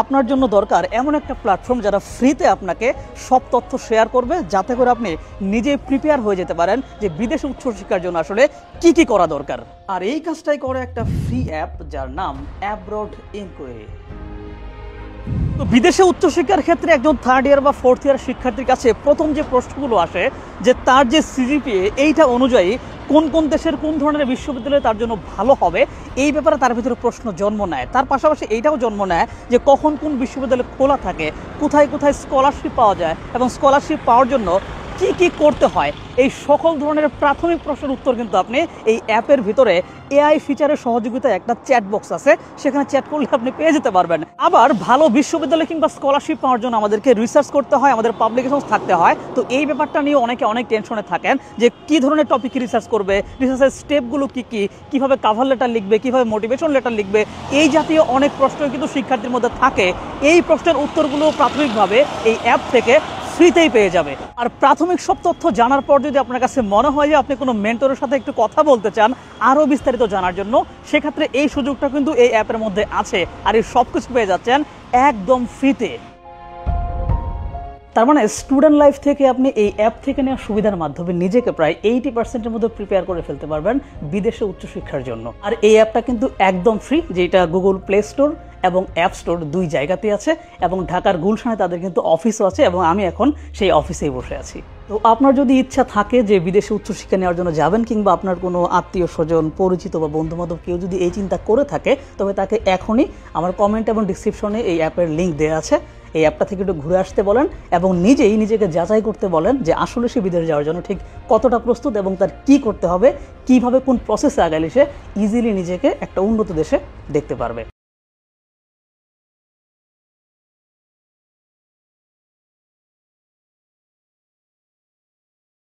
আপনার জন্য দরকার এমন একটা প্ল্যাটফর্ম যারা ফ্রিতে আপনাকে সব তথ্য শেয়ার করবে, যাতে করে আপনি নিজে প্রিপেয়ার হয়ে যেতে পারেন যে বিদেশে উচ্চশিক্ষার জন্য আসলে কি কি করা দরকার। আর এই কাজটাই করে একটা ফ্রি অ্যাপ যার নাম অ্যাব্রড ইনকোয়ারি। তো বিদেশে উচ্চশিক্ষার ক্ষেত্রে একজন থার্ড ইয়ার বা ফোর্থ ইয়ার শিক্ষার্থীর কাছে প্রথম যে প্রশ্নগুলো আসে যে তার যে সিজিপিএ এইটা অনুযায়ী কোন কোন দেশের কোন ধরনের বিশ্ববিদ্যালয় তার জন্য ভালো হবে, এই ব্যাপারে তার ভিতরে প্রশ্ন জন্ম নেয়। তার পাশাপাশি এইটাও জন্ম নেয় যে কখন কোন বিশ্ববিদ্যালয় খোলা থাকে, কোথায় কোথায় স্কলারশিপ পাওয়া যায় এবং স্কলারশিপ পাওয়ার জন্য কি কি করতে হয়। এই সকল ধরনের প্রাথমিক প্রশ্নের উত্তর কিন্তু আপনি এই অ্যাপের ভিতরে এআই ফিচারের সহযোগিতায় একটা চ্যাট বক্স আছে, সেখানে চ্যাট করলে আপনি পেয়ে যেতে পারবেন। আবার ভালো বিশ্ববিদ্যালয় কিংবা স্কলারশিপ পাওয়ার জন্য আমাদেরকে রিসার্চ করতে হয়, আমাদের পাবলিকেশন থাকতে হয়। তো এই ব্যাপারটা নিয়ে অনেকে অনেক টেনশনে থাকেন যে কি ধরনের টপিকে রিসার্চ করবে, রিসার্চের স্টেপগুলো কি কি, কিভাবে কাভার লেটার লিখবে, কিভাবে মোটিভেশন লেটার লিখবে, এই জাতীয় অনেক প্রশ্ন কিন্তু শিক্ষার্থীর মধ্যে থাকে। এই প্রশ্নের উত্তরগুলো প্রাথমিকভাবে এই অ্যাপ থেকে ফ্রিতেই পেয়ে যাবে। আর প্রাথমিক সব তথ্য জানার পর যদি আপনার কাছে মনে হয় যে আপনি কোনো মেন্টরের সাথে একটু কথা বলতে চান আরও বিস্তারিত জানার জন্য, সেক্ষেত্রে এই সুযোগটা কিন্তু এই অ্যাপের মধ্যে আছে। আর এই সব কিছু পেয়ে যাচ্ছেন একদম ফ্রিতে। তার মানে স্টুডেন্ট লাইফ থেকে আপনি এই অ্যাপ থেকে নেওয়া সুবিধার মাধ্যমে নিজেকে প্রায় 80%-এর মধ্যে প্রিপেয়ার করে ফেলতে পারবেন বিদেশে উচ্চশিক্ষার জন্য। আর এই অ্যাপটা কিন্তু একদম ফ্রি, যেটা গুগল প্লে স্টোর এবং অ্যাপ স্টোর দুই জায়গাতেই আছে, এবং ঢাকার গুলশানে তাদের কিন্তু অফিসও আছে, এবং আমি এখন সেই অফিসেই বসে আছি। তো আপনার যদি ইচ্ছা থাকে যে বিদেশে উচ্চশিক্ষা নেওয়ার জন্য যাবেন, কিংবা আপনার কোনো আত্মীয় স্বজন, পরিচিত বা বন্ধুবান্ধব কেউ যদি এই চিন্তা করে থাকে, তবে তাকে এখনই আমার কমেন্ট এবং ডিসক্রিপশনে এই অ্যাপের লিঙ্ক দেওয়া আছে। এই অ্যাপটা থেকে একটু ঘুরে আসতে বলেন এবং নিজেকে যাচাই করতে বলেন যে আসলে সে বিদেশে যাওয়ার জন্য ঠিক কতটা প্রস্তুত এবং তার কি করতে হবে, কিভাবে কোন প্রসেসে আগালে সে ইজিলি নিজেকে একটা উন্নত দেশে দেখতে পারবে।